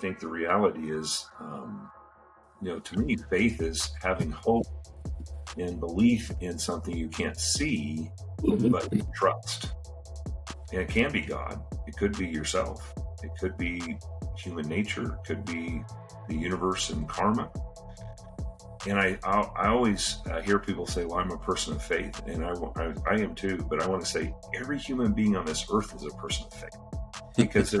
think the reality is, to me, faith is having hope and belief in something you can't see, but trust. And it can be God. It could be yourself. It could be human nature. It could be the universe and karma. And I always hear people say, well, I'm a person of faith. And I am too. But I want to say every human being on this earth is a person of faith. Because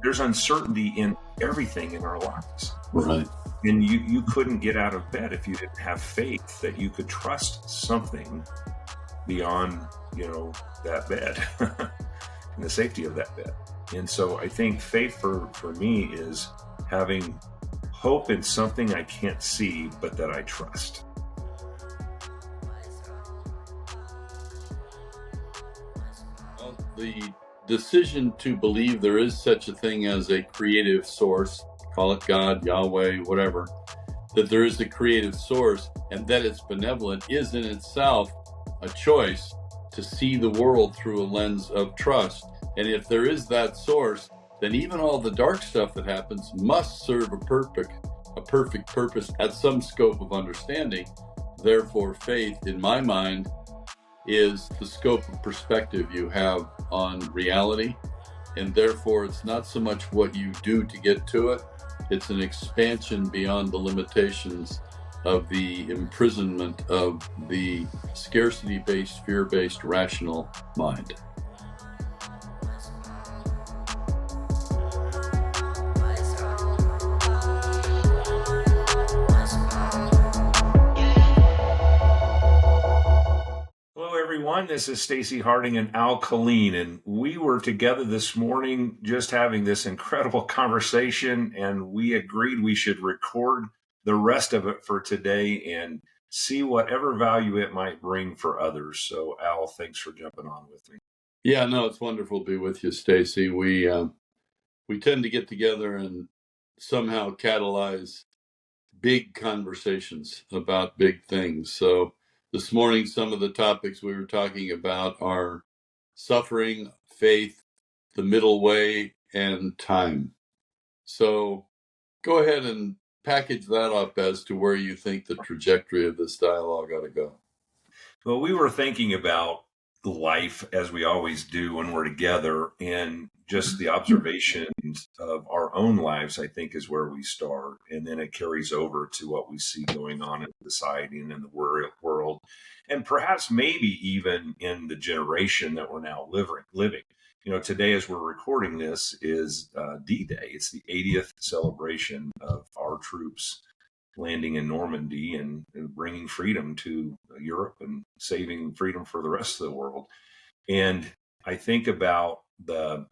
there's uncertainty in everything in our lives. Right. And you couldn't get out of bed if you didn't have faith that you could trust something beyond, that bed and the safety of that bed. And so I think faith for me is having hope in something I can't see, but that I trust. Well, the decision to believe there is such a thing as a creative source, call it God, Yahweh, whatever, that there is a creative source and that it's benevolent is in itself a choice to see the world through a lens of trust. And if there is that source, then even all the dark stuff that happens must serve a perfect purpose at some scope of understanding. Therefore, faith, in my mind, is the scope of perspective you have on reality. And therefore, it's not so much what you do to get to it. It's an expansion beyond the limitations of the imprisonment of the scarcity-based, fear-based, rational mind. Hello, everyone. This is Stacy Harding and Al Colleen, and we were together this morning just having this incredible conversation, and we agreed we should record the rest of it for today and see whatever value it might bring for others. So, Al, thanks for jumping on with me. Yeah, no, it's wonderful to be with you, Stacy. We tend to get together and somehow catalyze big conversations about big things. So this morning, some of the topics we were talking about are suffering, faith, the middle way, and time. So go ahead and package that up as to where you think the trajectory of this dialogue ought to go. Well, we were thinking about life as we always do when we're together, and just the observations of our own lives, I think, is where we start. And then it carries over to what we see going on in society and in the world, and perhaps maybe even in the generation that we're now living. Today, as we're recording this, is D-Day. It's the 80th celebration of our troops landing in Normandy and bringing freedom to Europe and saving freedom for the rest of the world. And I think about the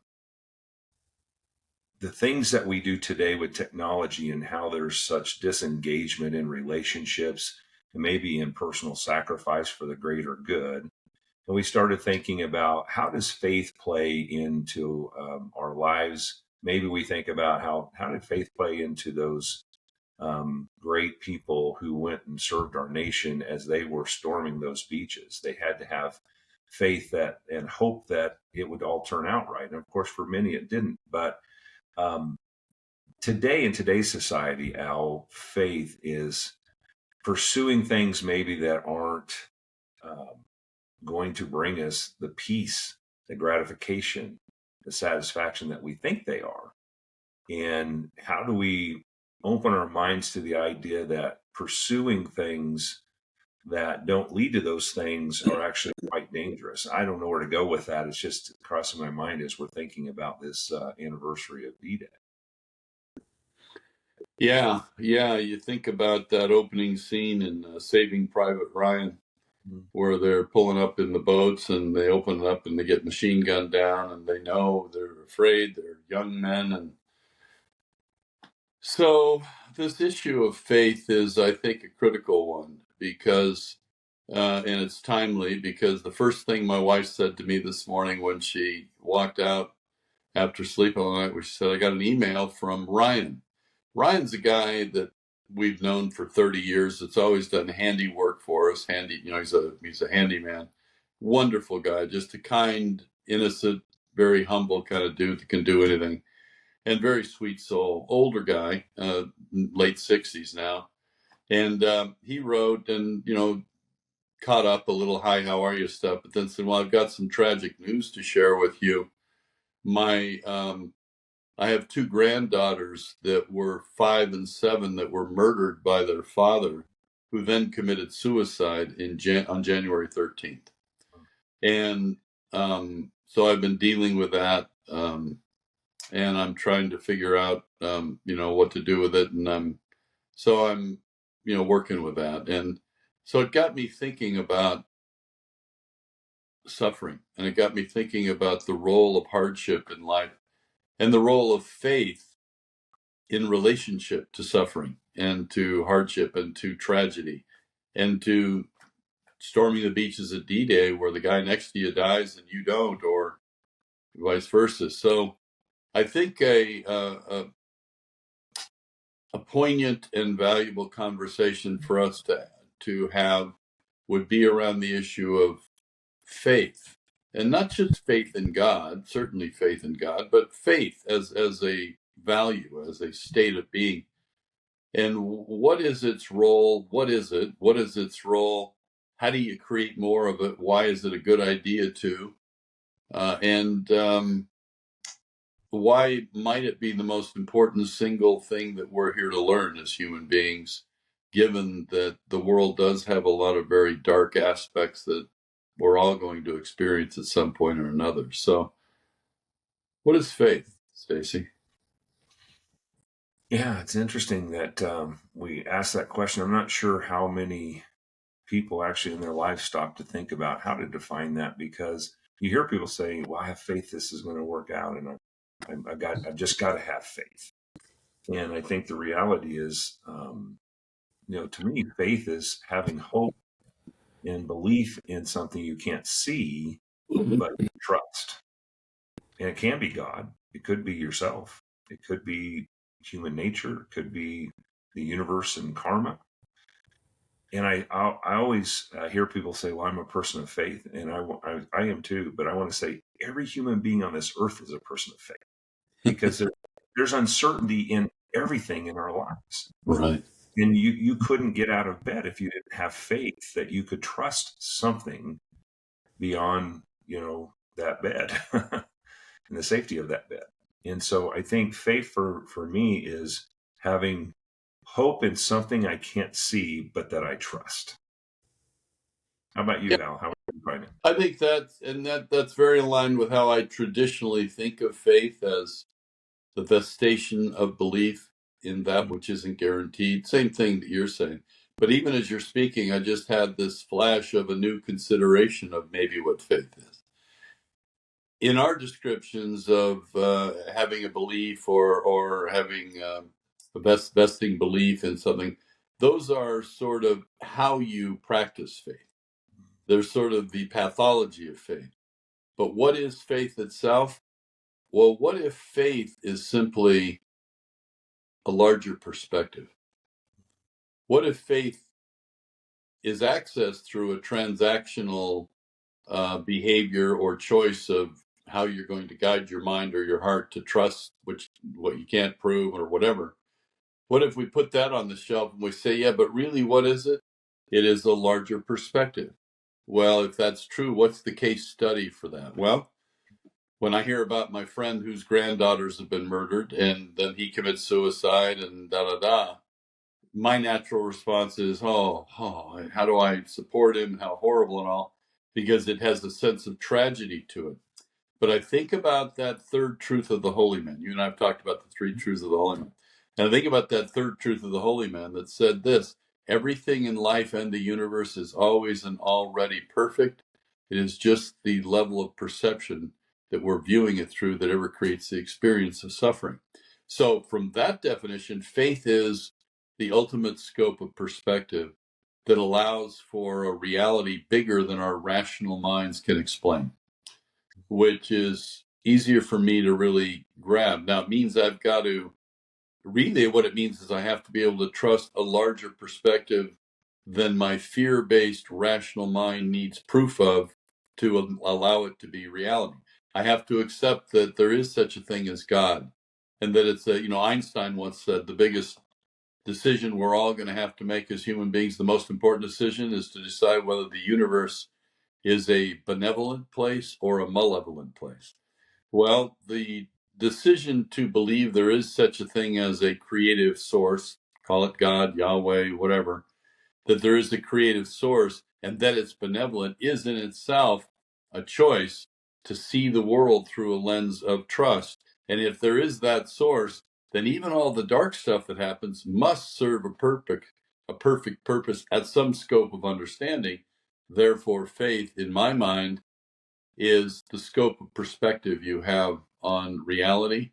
things that we do today with technology and how there's such disengagement in relationships and maybe in personal sacrifice for the greater good. And we started thinking about how does faith play into our lives? Maybe we think about how did faith play into those great people who went and served our nation as they were storming those beaches. They had to have faith that and hope that it would all turn out right. And of course, for many, it didn't. But today, in today's society, our faith is pursuing things maybe that aren't going to bring us the peace, the gratification, the satisfaction that we think they are. And how do we open our minds to the idea that pursuing things that don't lead to those things are actually quite dangerous? I don't know where to go with that. It's just crossing my mind as we're thinking about this anniversary of D-Day. Yeah. You think about that opening scene in Saving Private Ryan, where they're pulling up in the boats and they open it up and they get machine gunned down and they know they're afraid, they're young men. And so this issue of faith is, I think, a critical one because, and it's timely because the first thing my wife said to me this morning when she walked out after sleeping all night, she said, I got an email from Ryan. Ryan's a guy that we've known for 30 years. It's always done handiwork for us. He's a handyman. Wonderful guy, just a kind, innocent, very humble kind of dude that can do anything. and very sweet soul, older guy, late 60s now. And he wrote and, caught up a little hi, how are you stuff, but then said, well, I've got some tragic news to share with you. I have two granddaughters that were 5 and 7 that were murdered by their father, who then committed suicide on January 13th. And so I've been dealing with that, and I'm trying to figure out, what to do with it. And I'm working with that. And so it got me thinking about suffering, and it got me thinking about the role of hardship in life and the role of faith in relationship to suffering and to hardship and to tragedy and to storming the beaches at D-Day where the guy next to you dies and you don't, or vice versa. So I think a poignant and valuable conversation for us to have would be around the issue of faith, and not just faith in God, certainly faith in God, but faith as a value, as a state of being. And what is its role? What is it? What is its role? How do you create more of it? Why is it a good idea to? And why might it be the most important single thing that we're here to learn as human beings, given that the world does have a lot of very dark aspects that we're all going to experience at some point or another. So, what is faith, Stacy? Yeah, it's interesting that we asked that question. I'm not sure how many people actually in their life stop to think about how to define that, because you hear people say, "Well, I have faith this is going to work out," and I've just got to have faith. And I think the reality is, to me, faith is having hope and belief in something you can't see, but you trust. And it can be God. It could be yourself. It could be human nature. It could be the universe and karma. And I always hear people say, "Well, I'm a person of faith," and I am too. But I want to say every human being on this earth is a person of faith, because there's uncertainty in everything in our lives. Right. And you couldn't get out of bed if you didn't have faith that you could trust something beyond, that bed and the safety of that bed. And so I think faith for me is having hope in something I can't see, but that I trust. How about you, Al? How would you find it? I think that's very aligned with how I traditionally think of faith, as the vestation of belief in that which isn't guaranteed. Same thing that you're saying. But even as you're speaking, I just had this flash of a new consideration of maybe what faith is. In our descriptions of having a belief or having a vesting belief in something, those are sort of how you practice faith. They're sort of the pathology of faith. But what is faith itself? Well, what if faith is simply a larger perspective? What if faith is accessed through a transactional behavior or choice of how you're going to guide your mind or your heart to trust what you can't prove or whatever? What if we put that on the shelf and we say, yeah, but really, what is it? It is a larger perspective. Well, if that's true, what's the case study for that? Well, when I hear about my friend whose granddaughters have been murdered and then he commits suicide and my natural response is, oh, how do I support him? How horrible and all, because it has a sense of tragedy to it. But I think about that third truth of the Holy Man. You and I have talked about the three truths of the Holy Man. And I think about that third truth of the Holy Man that said this: everything in life and the universe is always and already perfect. It is just the level of perception that we're viewing it through that ever creates the experience of suffering. So from that definition, faith is the ultimate scope of perspective that allows for a reality bigger than our rational minds can explain, which is easier for me to really grab. Now, it means I've got to really, what it means is I have to be able to trust a larger perspective than my fear-based rational mind needs proof of to allow it to be reality. I have to accept that there is such a thing as God, and that it's Einstein once said the biggest decision we're all going to have to make as human beings, the most important decision, is to decide whether the universe is a benevolent place or a malevolent place. Well, the decision to believe there is such a thing as a creative source, call it God, Yahweh, whatever, that there is a creative source and that it's benevolent is in itself a choice to see the world through a lens of trust. And if there is that source, then even all the dark stuff that happens must serve a perfect purpose at some scope of understanding. Therefore, faith, in my mind, is the scope of perspective you have on reality.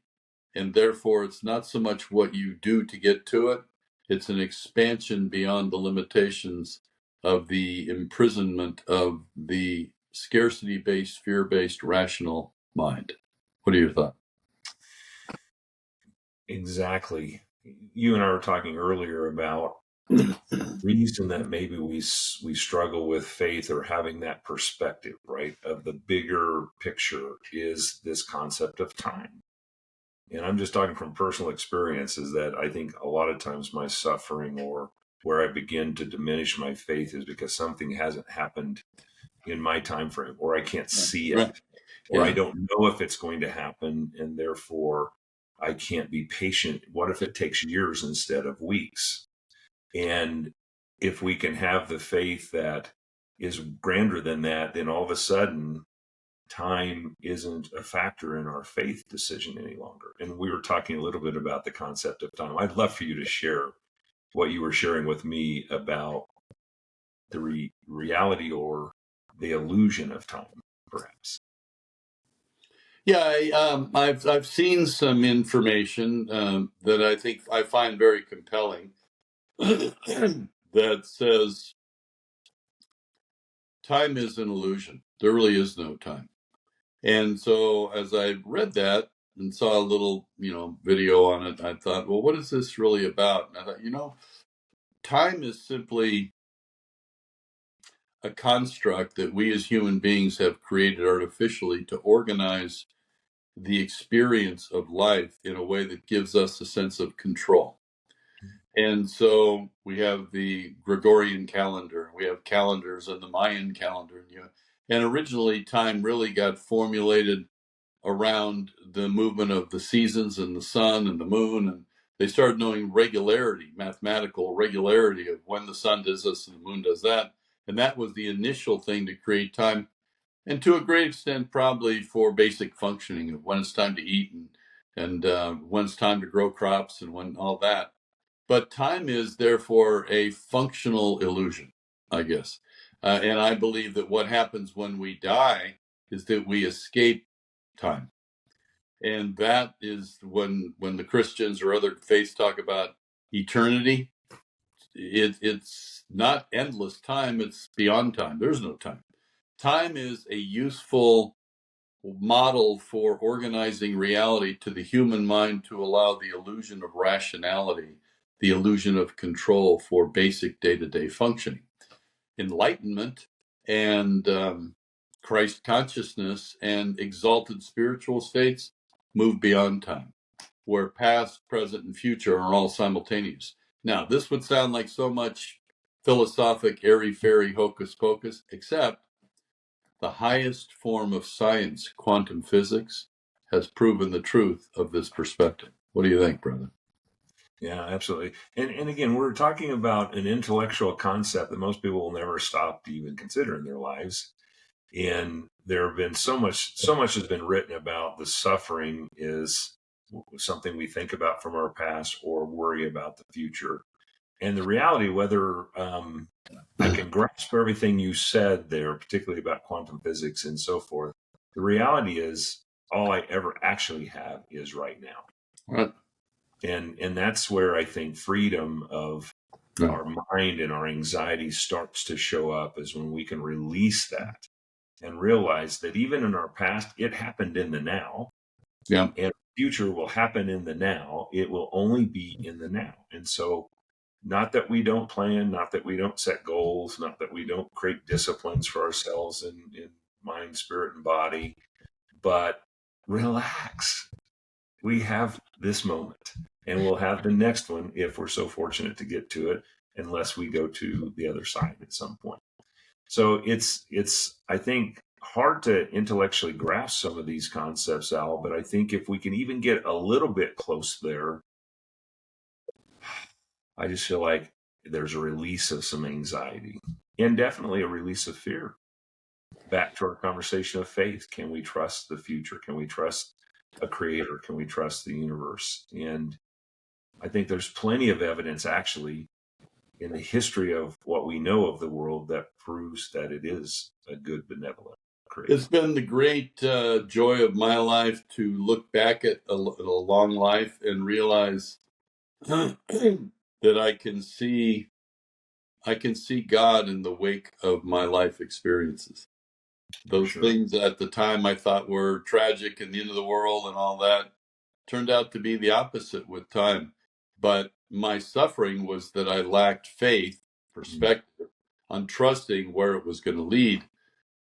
And therefore, it's not so much what you do to get to it, it's an expansion beyond the limitations of the imprisonment of the scarcity based, fear based, rational mind. What are your thoughts? Exactly. You and I were talking earlier about the reason that maybe we struggle with faith or having that perspective, right, of the bigger picture is this concept of time. And I'm just talking from personal experience, is that I think a lot of times my suffering or where I begin to diminish my faith is because something hasn't happened in my time frame, or I can't see Right. it, or I Yeah. don't know if it's going to happen, and therefore I can't be patient. What if it takes years instead of weeks? And if we can have the faith that is grander than that, then all of a sudden time isn't a factor in our faith decision any longer. And we were talking a little bit about the concept of time. I'd love for you to share what you were sharing with me about the reality or the illusion of time, perhaps. Yeah, I've seen some information that I think I find very compelling that says time is an illusion. There really is no time. And so as I read that and saw a little, video on it, I thought, well, what is this really about? And I thought, time is simply a construct that we as human beings have created artificially to organize the experience of life in a way that gives us a sense of control. And so we have the Gregorian calendar, we have calendars and the Mayan calendar. And originally, time really got formulated around the movement of the seasons and the sun and the moon. And they started knowing regularity, mathematical regularity of when the sun does this and the moon does that. And that was the initial thing to create time. And to a great extent, probably for basic functioning of when it's time to eat and when it's time to grow crops and when all that. But time is therefore a functional illusion, I guess. And I believe that what happens when we die is that we escape time. And that is when the Christians or other faiths talk about eternity, it's not endless time, it's beyond time. There's no time. Time is a useful model for organizing reality to the human mind to allow the illusion of rationality, the illusion of control for basic day-to-day functioning. Enlightenment and Christ consciousness and exalted spiritual states move beyond time, where past, present, and future are all simultaneous. Now, this would sound like so much philosophic, airy-fairy hocus pocus, except the highest form of science, quantum physics, has proven the truth of this perspective. What do you think, brother? Yeah, absolutely. And again, we're talking about an intellectual concept that most people will never stop to even consider in their lives. And there have been so much has been written about the suffering is something we think about from our past or worry about the future. And the reality, whether I can grasp everything you said there, particularly about quantum physics and so forth, the reality is all I ever actually have is right now. Right. And that's where I think freedom of Right. our mind and our anxiety starts to show up, is when we can release that and realize that even in our past, it happened in the now. Yeah. And future will happen in the now. It will only be in the now. And so, not that we don't plan, not that we don't set goals, not that we don't create disciplines for ourselves in mind, spirit, and body, but relax. we have this moment, and we'll have the next one if we're so fortunate to get to it, unless we go to the other side at some point. So it's I think hard to intellectually grasp some of these concepts, Al, but I think if we can even get a little bit close there, I just feel like there's a release of some anxiety and definitely a release of fear. Back to our conversation of faith. Can we trust the future? Can we trust a creator? Can we trust the universe? And I think there's plenty of evidence actually in the history of what we know of the world that proves that it is a good, benevolent creator. It's been the great joy of my life to look back at a long life and realize that I can see God in the wake of my life experiences. Those things at the time I thought were tragic and the end of the world and all that turned out to be the opposite with time. But my suffering was that I lacked faith, perspective, on trusting where it was going to lead.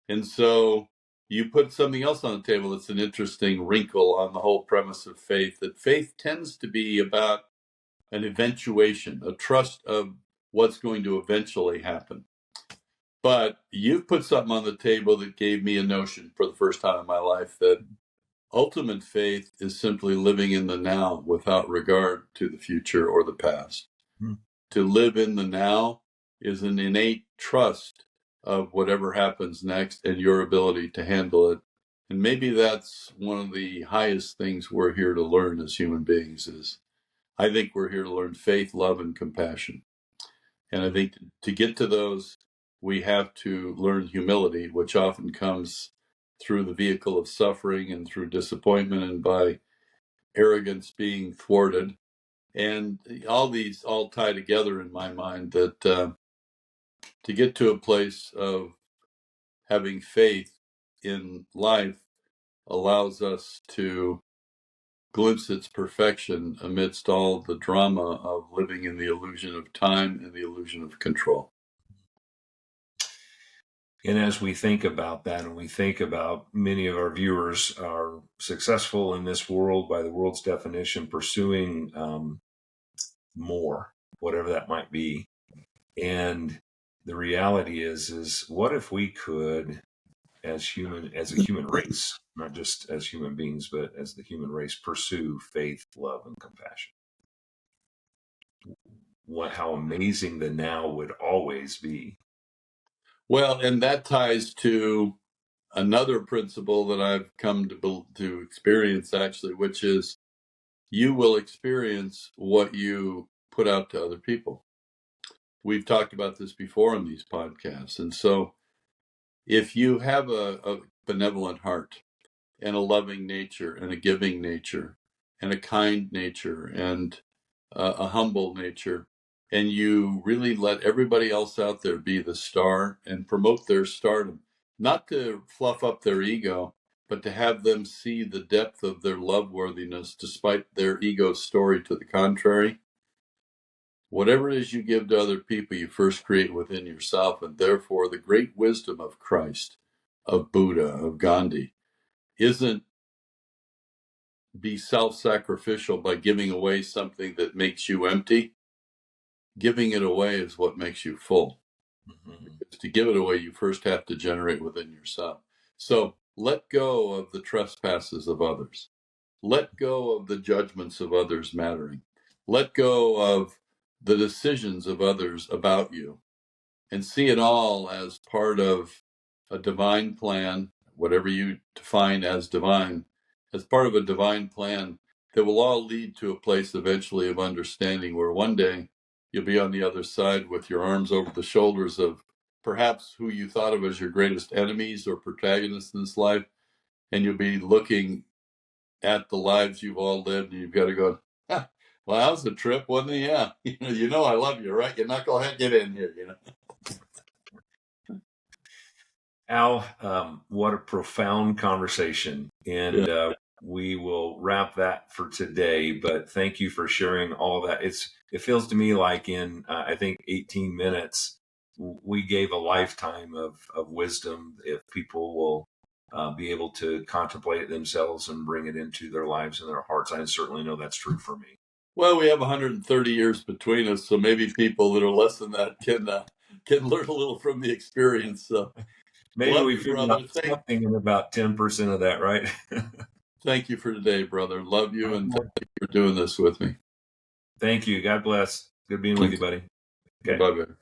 And so you put something else on the table that's an interesting wrinkle on the whole premise of faith, that faith tends to be about an eventuation, a trust of what's going to eventually happen. But you've put something on the table that gave me a notion for the first time in my life that ultimate faith is simply living in the now without regard to the future or the past. To live in the now is an innate trust of whatever happens next and your ability to handle it. And maybe that's one of the highest things we're here to learn as human beings is I think we're here to learn faith, love, and compassion. And I think to get to those, we have to learn humility, which often comes through the vehicle of suffering and through disappointment and by arrogance being thwarted. And all these all tie together in my mind that to get to a place of having faith in life allows us to glimpse its perfection amidst all the drama of living in the illusion of time and the illusion of control. And as we think about that, and we think about many of our viewers are successful in this world by the world's definition, pursuing more, whatever that might be. And the reality is what if we could, as a human race, not just as human beings, but as the human race, pursue faith, love, and compassion? How amazing the now would always be. Well, and that ties to another principle that I've come to experience actually, which is you will experience what you put out to other people. We've talked about this before on these podcasts. And so if you have a benevolent heart and a loving nature and a giving nature and a kind nature and a humble nature, and you really let everybody else out there be the star and promote their stardom, not to fluff up their ego, but to have them see the depth of their love worthiness despite their ego story to the contrary. Whatever it is you give to other people, you first create within yourself, and therefore the great wisdom of Christ, of Buddha, of Gandhi, isn't be self-sacrificial by giving away something that makes you empty. Giving it away is what makes you full. To give it away, you first have to generate within yourself. So let go of the trespasses of others. Let go of the judgments of others mattering. Let go of the decisions of others about you and see it all as part of a divine plan, whatever you define as divine, as part of a divine plan that will all lead to a place eventually of understanding where one day you'll be on the other side with your arms over the shoulders of perhaps who you thought of as your greatest enemies or protagonists in this life, and you'll be looking at the lives you've all lived, and you've got to go, well, that was a trip, wasn't it? Yeah. You know I love you, right? You're not going to get in here, Al, what a profound conversation. And we will wrap that for today. But thank you for sharing all that. It feels to me like in, I think, 18 minutes, we gave a lifetime of wisdom. If people will be able to contemplate it themselves and bring it into their lives and their hearts. I certainly know that's true for me. Well, we have 130 years between us, so maybe people that are less than that can learn a little from the experience. So, Maybe love we you, figured brother. out something in about 10% of that, right? Thank you for today, brother. Love you, and thank you for doing this with me. Thank you. God bless. Good being with you, buddy. Okay. Bye-bye.